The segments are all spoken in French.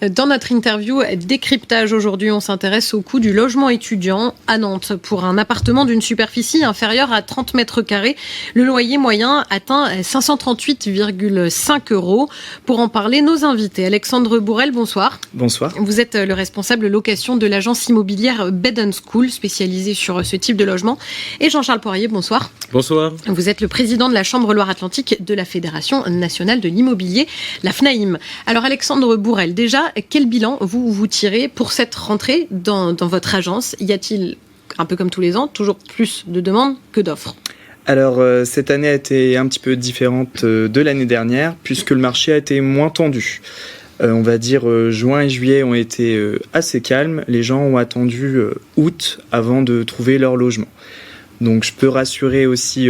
Dans notre interview décryptage aujourd'hui, on s'intéresse au coût du logement étudiant à Nantes. Pour un appartement d'une superficie inférieure à 30 mètres carrés, le loyer moyen atteint 538,5 €. Pour en parler, nos invités. Alexandre Bourrel, bonsoir. Bonsoir. Vous êtes le responsable location de l'agence immobilière Bed & School, spécialisée sur ce type de logement. Et Jean-Charles Poirier, bonsoir. Bonsoir. Vous êtes le président de la Chambre Loire-Atlantique de la Fédération nationale de l'immobilier, la FNAIM. Alors Alexandre Bourrel, déjà, quel bilan vous tirez pour cette rentrée dans votre agence ? Y a-t-il, un peu comme tous les ans, toujours plus de demandes que d'offres ? Alors cette année a été un petit peu différente de l'année dernière puisque le marché a été moins tendu. On va dire juin et juillet ont été assez calmes. Les gens ont attendu août avant de trouver leur logement. Donc je peux rassurer aussi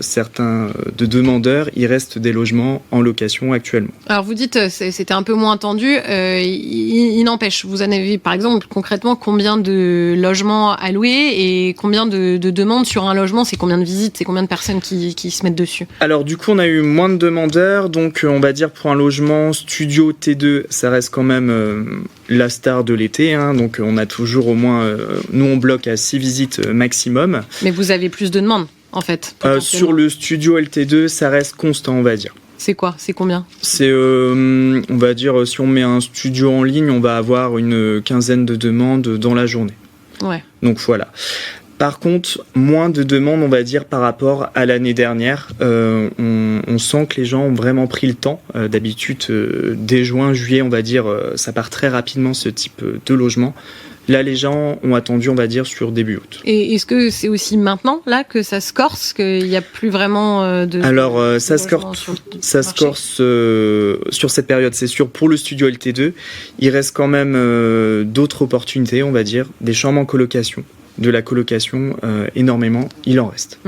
certains de demandeurs, il reste des logements en location actuellement. Alors vous dites c'était un peu moins tendu, il n'empêche, vous en avez par exemple concrètement combien de logements à louer et combien de demandes sur un logement, c'est combien de visites, c'est combien de personnes qui se mettent dessus ? Alors du coup on a eu moins de demandeurs, donc on va dire pour un logement studio T2, ça reste quand même la star de l'été, hein, donc on a toujours au moins, nous on bloque à 6 visites maximum. Mais vous avez plus de demandes, en fait. Sur le studio LT2, ça reste constant, on va dire. C'est quoi ? C'est combien ? C'est, on va dire, si on met un studio en ligne, on va avoir une quinzaine de demandes dans la journée. Ouais. Donc voilà. Par contre, moins de demandes, on va dire, par rapport à l'année dernière. On sent que les gens ont vraiment pris le temps. D'habitude, dès juin, juillet, on va dire, ça part très rapidement ce type de logement. Là, les gens ont attendu, on va dire, sur début août. Et est-ce que c'est aussi maintenant, là, que ça se corse, qu'il n'y a plus vraiment de... Alors, ça se corse sur cette période, c'est sûr. Pour le studio LT2, il reste quand même d'autres opportunités, on va dire, des chambres en colocation. De la colocation, énormément, il en reste.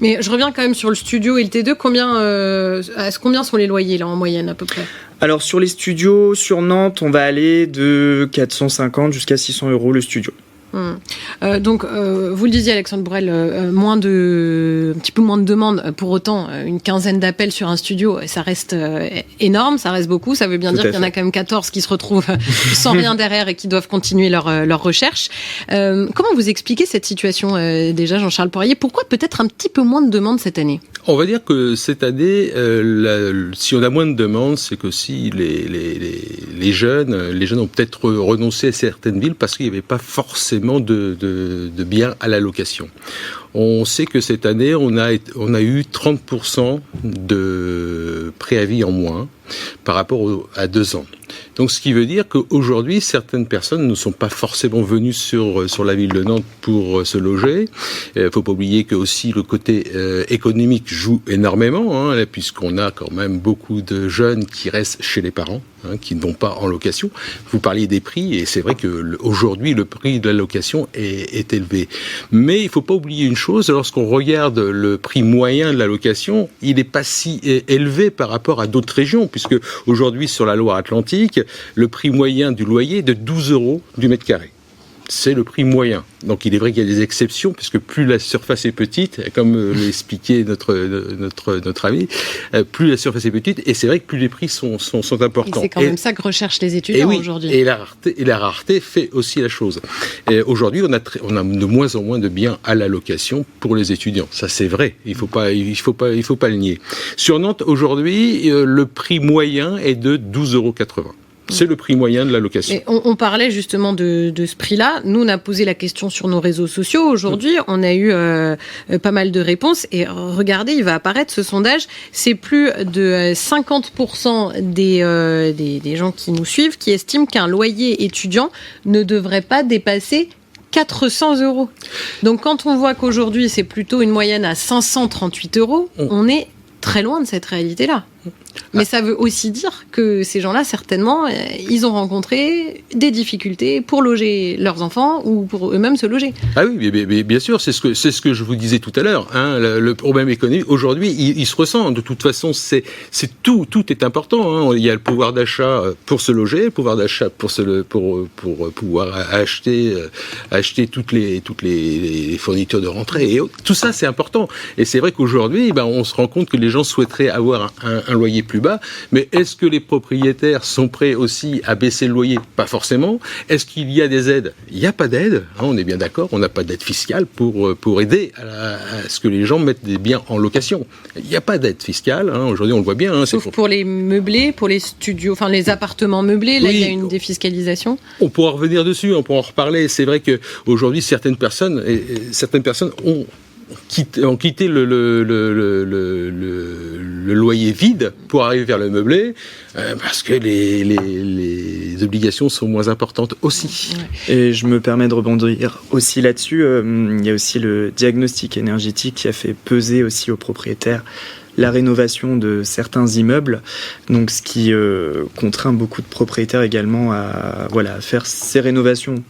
Mais je reviens quand même sur le studio LT2. Combien sont les loyers, là, en moyenne, à peu près ? Alors, sur les studios, sur Nantes, on va aller de 450 jusqu'à 600 € le studio. Donc, vous le disiez, Alexandre Bourrel, un petit peu moins de demandes. Pour autant, une quinzaine d'appels sur un studio, ça reste énorme, ça reste beaucoup. Ça veut bien dire qu'il y en a quand même 14 qui se retrouvent sans rien derrière et qui doivent continuer leur recherche. Comment vous expliquez cette situation déjà, Jean-Charles Poirier ? Pourquoi peut-être un petit peu moins de demandes cette année ? On va dire que cette année, si on a moins de demandes, c'est qu'aussi les jeunes ont peut-être renoncé à certaines villes parce qu'il n'y avait pas forcément de biens à la location. On sait que cette année, on a eu 30% de préavis en moins par rapport à 2 ans. Donc, ce qui veut dire qu'aujourd'hui, certaines personnes ne sont pas forcément venues sur la ville de Nantes pour se loger. Il faut pas oublier que aussi le côté économique joue énormément, hein, puisqu'on a quand même beaucoup de jeunes qui restent chez les parents, hein, qui ne vont pas en location. Vous parliez des prix, et c'est vrai que aujourd'hui, le prix de la location est élevé. Mais il faut pas oublier une chose, lorsqu'on regarde le prix moyen de la location, il n'est pas si élevé par rapport à d'autres régions, puisque aujourd'hui, sur la Loire-Atlantique, le prix moyen du loyer est de 12 € du mètre carré. C'est le prix moyen. Donc il est vrai qu'il y a des exceptions, puisque plus la surface est petite, comme l'expliquait notre ami, plus la surface est petite, et c'est vrai que plus les prix sont importants. Et c'est quand même ça que recherchent les étudiants aujourd'hui. Et la rareté fait aussi la chose. Et aujourd'hui, on a de moins en moins de biens à la location pour les étudiants. Ça, c'est vrai. Il faut pas le nier. Sur Nantes, aujourd'hui, le prix moyen est de 12,80 €. C'est le prix moyen de la location. Et on parlait justement de ce prix-là. Nous, on a posé la question sur nos réseaux sociaux. Aujourd'hui, on a eu pas mal de réponses. Et regardez, il va apparaître ce sondage. C'est plus de 50% des gens qui nous suivent qui estiment qu'un loyer étudiant ne devrait pas dépasser 400 €. Donc, quand on voit qu'aujourd'hui, c'est plutôt une moyenne à 538 €, on est très loin de cette réalité-là. Mais ça veut aussi dire que ces gens-là, certainement, ils ont rencontré des difficultés pour loger leurs enfants ou pour eux-mêmes se loger. Ah oui, mais bien sûr, c'est ce que je vous disais tout à l'heure. Hein, le problème économique, aujourd'hui, il se ressent. De toute façon, tout est important. Hein. Il y a le pouvoir d'achat pour se loger, le pouvoir d'achat pour pouvoir acheter toutes les fournitures de rentrée. Et tout ça, c'est important. Et c'est vrai qu'aujourd'hui, on se rend compte que les gens souhaiteraient avoir un loyer plus bas. Mais est-ce que les propriétaires sont prêts aussi à baisser le loyer? Pas forcément. Est-ce qu'il y a des aides? Il n'y a pas d'aide. On est bien d'accord. On n'a pas d'aide fiscale pour aider à ce que les gens mettent des biens en location. Il n'y a pas d'aide fiscale. Aujourd'hui, on le voit bien. Sauf pour les meublés, pour les studios, enfin les appartements meublés. Là, il y a une défiscalisation. On pourra revenir dessus. On pourra en reparler. C'est vrai que aujourd'hui, certaines personnes ont quitté le loyer vide pour arriver vers le meublé parce que les obligations sont moins importantes aussi. Et je me permets de rebondir aussi là-dessus. Il y a aussi le diagnostic énergétique qui a fait peser aussi aux propriétaires la rénovation de certains immeubles, donc ce qui contraint beaucoup de propriétaires également à faire ces rénovations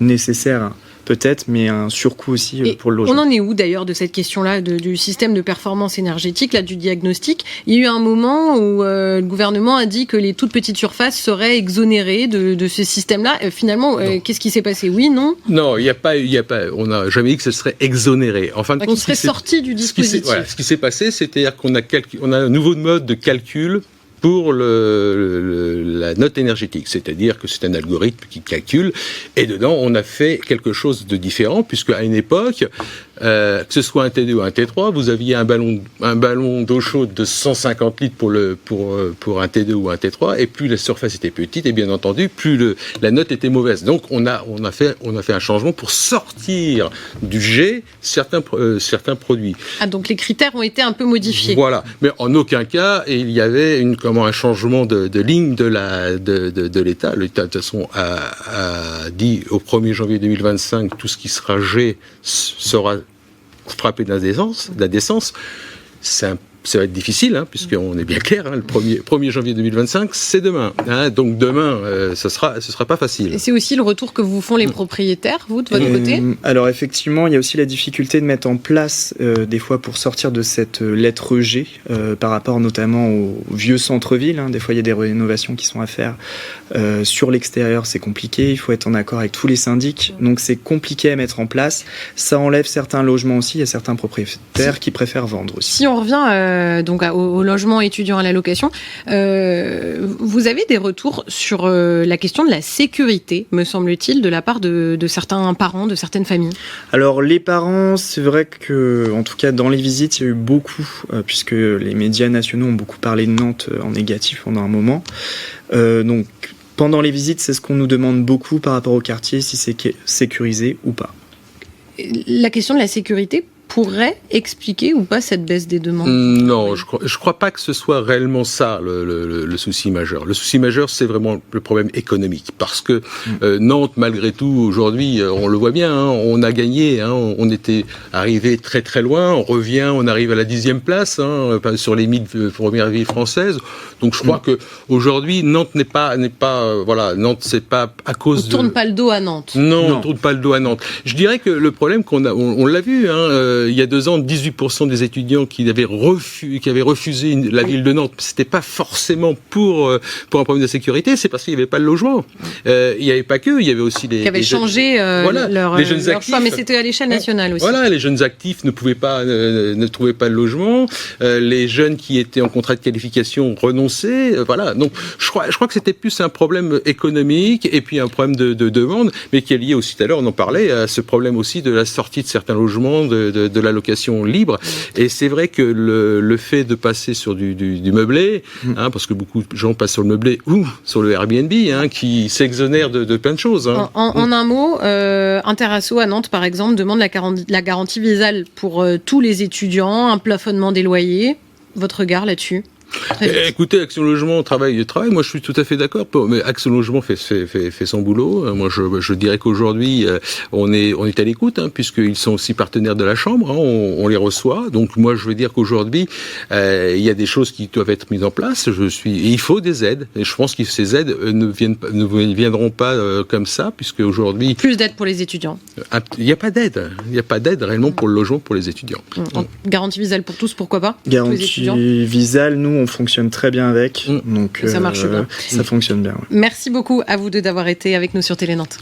nécessaires. Peut-être, mais un surcoût aussi pour le logement. On en est où d'ailleurs de cette question-là, du système de performance énergétique, là, du diagnostic? Il y a eu un moment où le gouvernement a dit que les toutes petites surfaces seraient exonérées de ce système-là. Finalement, qu'est-ce qui s'est passé? Oui, non? Non, il n'y a pas. On n'a jamais dit que ce serait exonéré. Enfin, on serait sorti du dispositif. Ce qui s'est passé, c'est-à-dire qu'on a un nouveau mode de calcul pour la note énergétique, c'est-à-dire que c'est un algorithme qui calcule, et dedans on a fait quelque chose de différent, puisque à une époque, que ce soit un T2 ou un T3, vous aviez un ballon d'eau chaude de 150 litres pour un T2 ou un T3, et plus la surface était petite, et bien entendu, plus la note était mauvaise. Donc on a fait un changement pour sortir du G certains produits. Ah, donc les critères ont été un peu modifiés. Voilà, mais en aucun cas il y avait un changement de ligne de l'État. L'État, de toute façon, a dit au 1er janvier 2025, tout ce qui sera G sera frappé d'indécence. Ça va être difficile, puisqu'on est bien clair, le 1er janvier 2025, c'est demain. Donc demain, ce sera pas facile. Et c'est aussi le retour que vous font les propriétaires, vous, de votre côté? Alors effectivement, il y a aussi la difficulté de mettre en place, des fois pour sortir de cette lettre G, par rapport notamment au vieux centre-ville. Des fois, il y a des rénovations qui sont à faire. Sur l'extérieur, c'est compliqué, il faut être en accord avec tous les syndics, donc c'est compliqué à mettre en place. Ça enlève certains logements aussi, il y a certains propriétaires qui préfèrent vendre aussi. Si on revient donc au logement étudiant à la location, vous avez des retours sur la question de la sécurité, me semble-t-il, de la part de certains parents, de certaines familles? Alors les parents, c'est vrai que, en tout cas dans les visites, il y a eu beaucoup, puisque les médias nationaux ont beaucoup parlé de Nantes en négatif pendant un moment. Donc pendant les visites, c'est ce qu'on nous demande beaucoup par rapport au quartier, si c'est sécurisé ou pas. La question de la sécurité pourrait expliquer ou pas cette baisse des demandes? Non, je crois pas que ce soit réellement ça le souci majeur. Le souci majeur, c'est vraiment le problème économique, parce que Nantes, malgré tout, aujourd'hui, on le voit bien, on a gagné, on était arrivé très très loin, on arrive à la 10e place sur les 1000 premières villes françaises. Donc je crois que aujourd'hui, Nantes n'est pas Nantes, c'est pas à cause on tourne pas le dos à Nantes. Non, on tourne pas le dos à Nantes. Je dirais que le problème on l'a vu, il y a 2 ans, 18% des étudiants qui avaient refusé la ville de Nantes, c'était pas forcément pour un problème de sécurité, c'est parce qu'il n'y avait pas de logement. Il n'y avait pas que, il y avait aussi les... Qui avaient changé les jeunes actifs, choix, mais c'était à l'échelle nationale aussi. Voilà, les jeunes actifs ne trouvaient pas de logement, les jeunes qui étaient en contrat de qualification renonçaient, voilà. Donc, je crois que c'était plus un problème économique et puis un problème de demande, mais qui est lié aussi, tout à l'heure, on en parlait, à ce problème aussi de la sortie de certains logements, de la location libre. Et c'est vrai que le fait de passer sur du meublé, parce que beaucoup de gens passent sur le meublé ou sur le Airbnb, qui s'exonèrent de plein de choses. En un mot, Interasso à Nantes, par exemple, demande la garantie Visale pour tous les étudiants, un plafonnement des loyers. Votre regard là-dessus? Écoutez, Action Logement travaille. Moi, je suis tout à fait d'accord. Mais Action Logement fait son boulot. Moi, je dirais qu'aujourd'hui, on est à l'écoute, puisqu'ils sont aussi partenaires de la Chambre. On les reçoit. Donc, moi, je veux dire qu'aujourd'hui, il y a des choses qui doivent être mises en place. Et il faut des aides. Et je pense que ces aides ne viendront pas comme ça, puisque aujourd'hui. Plus d'aide pour les étudiants. Il n'y a pas d'aide. Il n'y a pas d'aide réellement pour le logement pour les étudiants. Garantie Visale pour tous, pourquoi pas? Garantie Visale, nous, on fonctionne très bien avec. Donc, ça marche bien. Ça fonctionne bien. Ouais. Merci beaucoup à vous deux d'avoir été avec nous sur Télé Nantes.